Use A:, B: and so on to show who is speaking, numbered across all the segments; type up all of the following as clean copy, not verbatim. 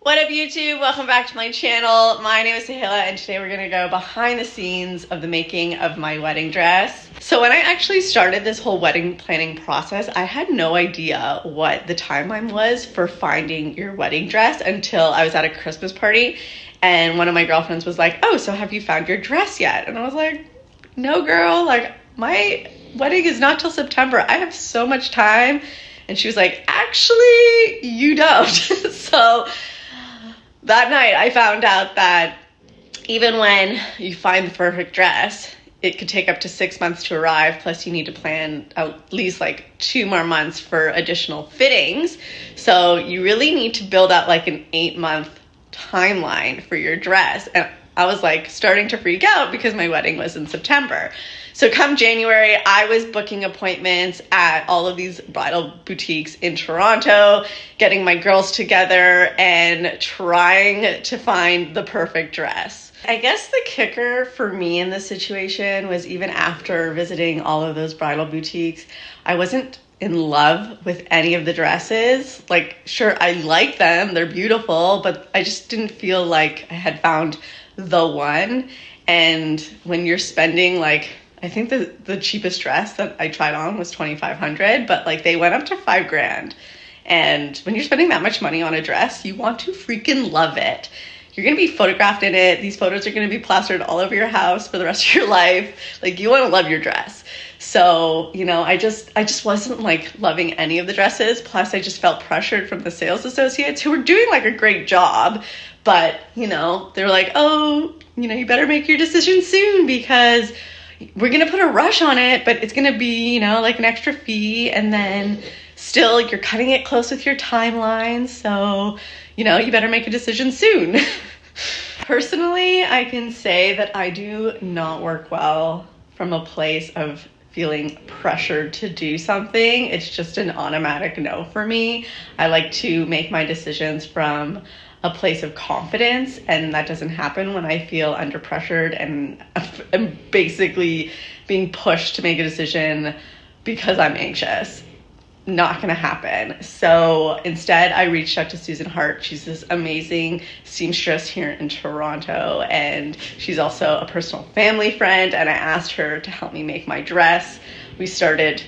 A: What up YouTube? Welcome back to my channel. My name is Sahila and today we're gonna go behind the scenes of the making of my wedding dress. So when I actually started this whole wedding planning process, I had no idea what the timeline was for finding your wedding dress until I was at a Christmas party and one of my girlfriends was like, oh, so have you found your dress yet? And I was like, no girl, like my wedding is not till September. I have so much time. And she was like, actually, you don't. So that night I found out that even when you find the perfect dress, it could take up to 6 months to arrive. Plus you need to plan at least like 2 more months for additional fittings. So you really need to build out like an 8-month timeline for your dress. And I was like starting to freak out because my wedding was in September. So come January, I was booking appointments at all of these bridal boutiques in Toronto, getting my girls together and trying to find the perfect dress. I guess the kicker for me in this situation was even after visiting all of those bridal boutiques, I wasn't in love with any of the dresses. Like, sure, I like them, they're beautiful, but I just didn't feel like I had found the one. And when you're spending like, I think the cheapest dress that I tried on was $2,500, but like they went up to $5,000. And when you're spending that much money on a dress, you want to freaking love it. You're going to be photographed in it. These photos are going to be plastered all over your house for the rest of your life. Like, you want to love your dress. So, you know, I just wasn't like loving any of the dresses. Plus I just felt pressured from the sales associates who were doing like a great job. But, you know, they're like, oh, you know, you better make your decision soon because we're going to put a rush on it, but it's going to be, you know, like an extra fee. And then still you're cutting it close with your timeline. So, you know, you better make a decision soon. Personally, I can say that I do not work well from a place of feeling pressured to do something. It's just an automatic no for me. I like to make my decisions from a place of confidence, and that doesn't happen when I feel under pressured and I'm basically being pushed to make a decision because I'm anxious. Not gonna happen. So instead I reached out to Susan Hart. She's this amazing seamstress here in Toronto, and she's also a personal family friend, and I asked her to help me make my dress. We started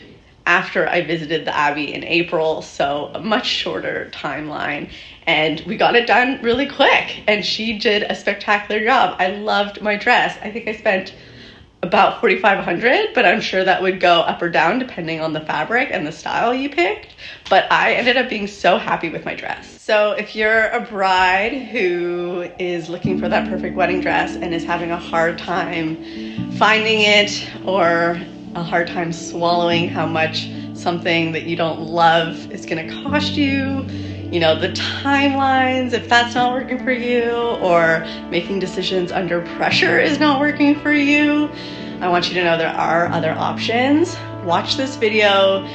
A: after I visited the Abbey in April, so a much shorter timeline, and we got it done really quick, and she did a spectacular job. I loved my dress. I think I spent about $4,500, but I'm sure that would go up or down depending on the fabric and the style you picked. But I ended up being so happy with my dress. So if you're a bride who is looking for that perfect wedding dress and is having a hard time finding it, or a hard time swallowing how much something that you don't love is gonna cost you, you know, the timelines, if that's not working for you, or making decisions under pressure is not working for you, I want you to know there are other options. Watch this video.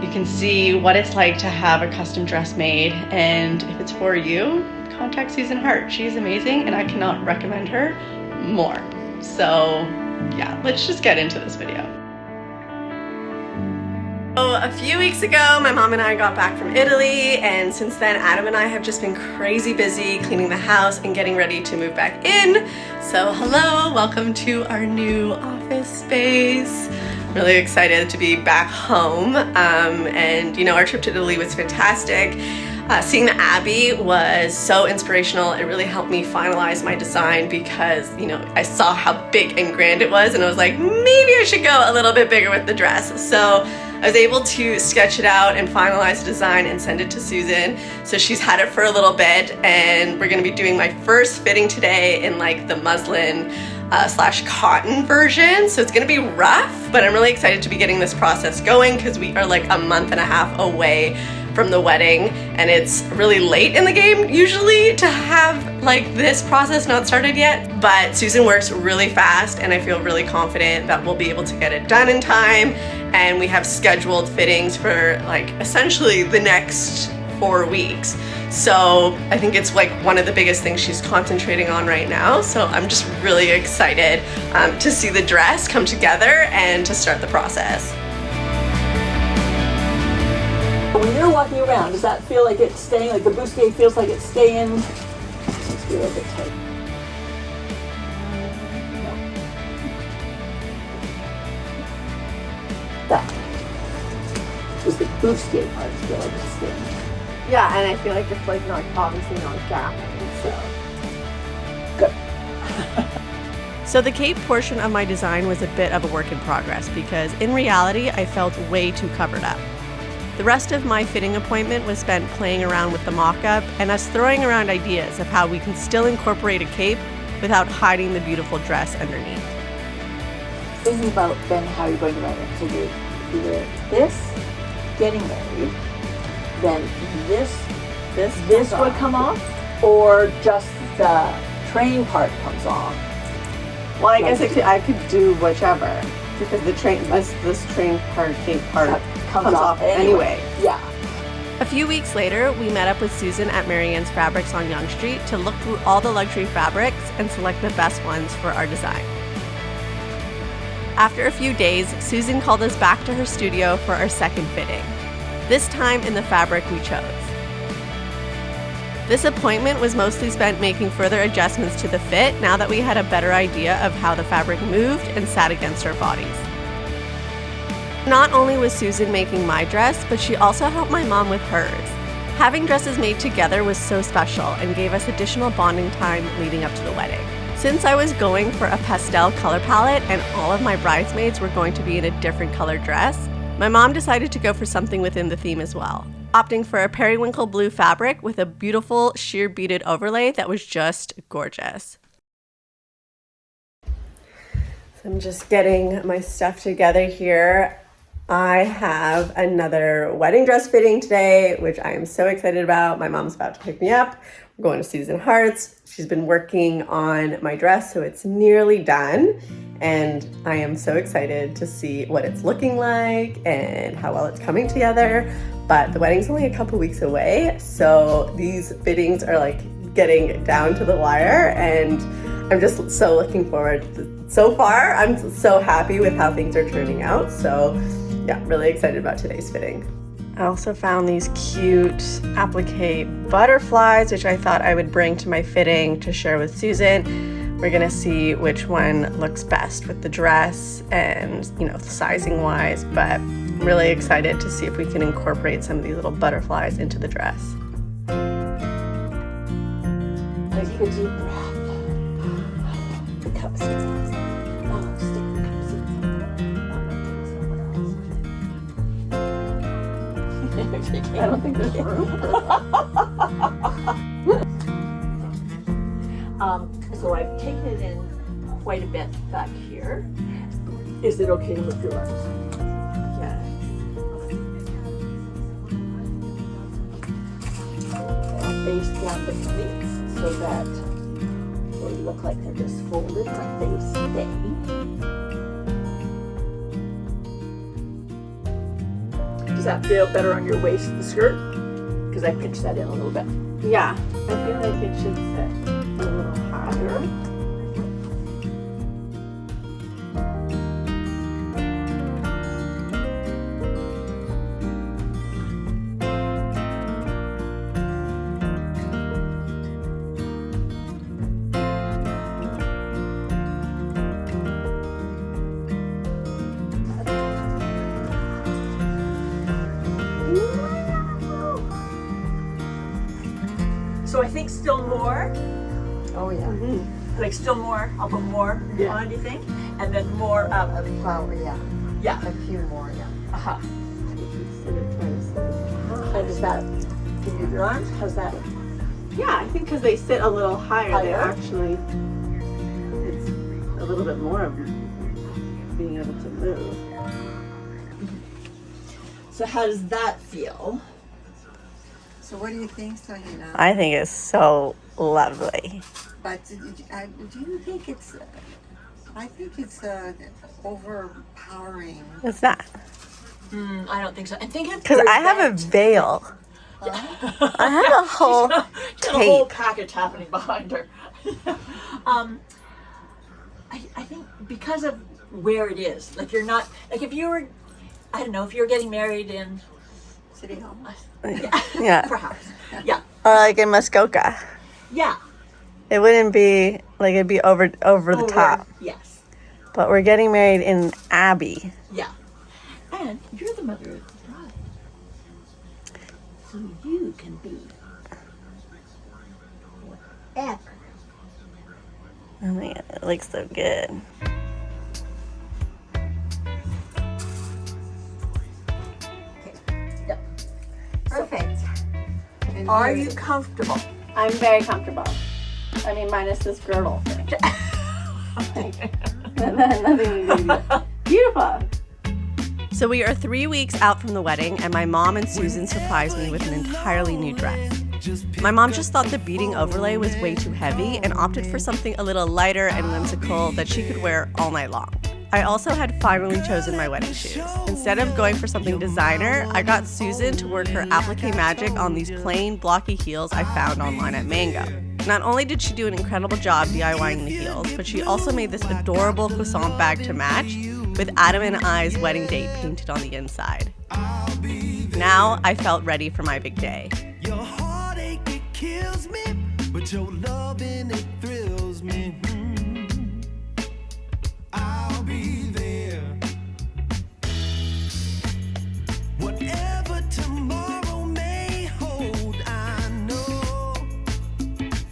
A: You can see what it's like to have a custom dress made, and if it's for you, contact Susan Hart. She's amazing and I cannot recommend her more. So yeah, let's just get into this video. So a few weeks ago, my mom and I got back from Italy, and since then Adam and I have just been crazy busy cleaning the house and getting ready to move back in. So hello, welcome to our new office space. Really excited to be back home, and you know, our trip to Italy was fantastic. Seeing the Abbey was so inspirational. It really helped me finalize my design because, you know, I saw how big and grand it was, and I was like, maybe I should go a little bit bigger with the dress. So I was able to sketch it out and finalize the design and send it to Susan. So she's had it for a little bit, and we're gonna be doing my first fitting today in like the muslin slash cotton version. So it's gonna be rough, but I'm really excited to be getting this process going because we are like a month and a half away from the wedding, and it's really late in the game usually to have like this process not started yet. But Susan works really fast, and I feel really confident that we'll be able to get it done in time. And we have scheduled fittings for like essentially the next 4 weeks. So I think it's like one of the biggest things she's concentrating on right now. So I'm just really excited to see the dress come together and to start the process.
B: When you're walking around, does that feel like it's staying, like the bustier feels like it's staying? Let's be a little bit tight. That is the bustier part, feel like it's staying.
A: Yeah, and I feel like it's like not, obviously not gapping, so.
B: Good.
A: So the cape portion of my design was a bit of a work in progress because in reality, I felt way too covered up. The rest of my fitting appointment was spent playing around with the mock-up and us throwing around ideas of how we can still incorporate a cape without hiding the beautiful dress underneath.
B: Thinking about then how you're going to wear it. So you're either this, getting married, then this would come off, or just the train part comes off.
A: Well, I guess I could do whichever because this train part, cape part comes off anyway.
B: Yeah.
A: A few weeks later, we met up with Susan at Marianne's Fabrics on Yonge Street to look through all the luxury fabrics and select the best ones for our design. After a few days, Susan called us back to her studio for our second fitting, this time in the fabric we chose. This appointment was mostly spent making further adjustments to the fit now that we had a better idea of how the fabric moved and sat against our bodies. Not only was Susan making my dress, but she also helped my mom with hers. Having dresses made together was so special and gave us additional bonding time leading up to the wedding. Since I was going for a pastel color palette and all of my bridesmaids were going to be in a different color dress, my mom decided to go for something within the theme as well, opting for a periwinkle blue fabric with a beautiful sheer beaded overlay that was just gorgeous. So I'm just getting my stuff together here. I have another wedding dress fitting today, which I am so excited about. My mom's about to pick me up. We're going to Susan Hart's. She's been working on my dress, so it's nearly done. And I am so excited to see what it's looking like and how well it's coming together. But the wedding's only a couple weeks away, so these fittings are like getting down to the wire, and I'm just so looking forward. So far, I'm so happy with how things are turning out. So yeah, really excited about today's fitting. I also found these cute applique butterflies, which I thought I would bring to my fitting to share with Susan. We're gonna see which one looks best with the dress and, you know, sizing wise, but I'm really excited to see if we can incorporate some of these little butterflies into the dress.
B: Take a deep breath. The cup seats. Oh, stick the cup seats. I don't think there's room. So I've taken it in quite a bit back here. Is it okay to lift your arms?
A: Yes.
B: I'll face down the pleats so that they look like they're just folded, like they stay. Does that feel better on your waist, the skirt? Because I pinched that in a little bit.
A: Yeah, I feel like it should sit a little higher.
B: So I think still more.
C: Oh yeah.
B: Mm-hmm. Like still more. I'll put more on, do you think? And then more
C: A flower, yeah.
B: Yeah.
C: A few more, yeah.
B: Uh-huh. And does that give you your arms? How's that?
A: Yeah, I think because they sit a little higher, they
B: Higher?
A: actually, it's a little bit more of being able to move.
B: So how does that feel?
C: So what do you think, Sohina?
A: I think it's so lovely.
C: But do you think it's, I think it's overpowering.
A: It's not.
B: I don't think so. I think it's
A: Because I have a veil. I have a whole
B: She's got a whole
A: cape.
B: package happening behind her. I think because of where it is, like you're not, like if you were, I don't know, if you were getting married in
C: City Hall.
A: Yeah.
B: Perhaps. Yeah.
A: Or like in Muskoka.
B: Yeah.
A: It wouldn't be like it'd be over the top.
B: Yes.
A: But we're getting married in Abbey.
B: Yeah. And you're the mother of the bride. So you can be whatever.
A: Oh my god, it looks so good.
B: Yep.
C: Perfect. And
B: Are
C: here-
B: you comfortable?
A: I'm very comfortable. I mean, minus this girdle. Nothing to do. Beautiful. So we are 3 weeks out from the wedding, and my mom and Susan surprised me with an entirely new dress. My mom just thought the beading overlay was way too heavy and opted for something a little lighter and whimsical that she could wear all night long. I also had finally chosen my wedding shoes. Instead of going for something designer, I got Susan to work her applique magic on these plain, blocky heels I found online at Mango. Not only did she do an incredible job DIYing the heels, but she also made this adorable croissant bag to match with Adam and I's wedding date painted on the inside. Now I felt ready for my big day.
D: Your heartache, it kills me, but your loving, it thrills me. I'll be there. Whatever tomorrow may hold, I know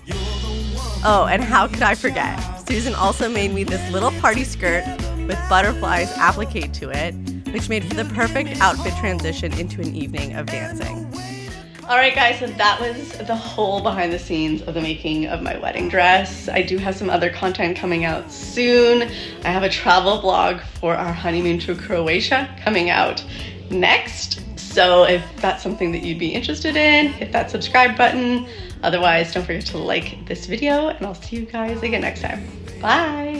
D: you're the one.
A: Oh, and how could I forget? Susan also made me this little party skirt with butterflies appliqued to it, which made for the perfect outfit transition into an evening of dancing. All right, guys, so that was the whole behind the scenes of the making of my wedding dress. I do have some other content coming out soon. I have a travel vlog for our honeymoon to Croatia coming out next. So if that's something that you'd be interested in, hit that subscribe button. Otherwise, don't forget to like this video, and I'll see you guys again next time. Bye.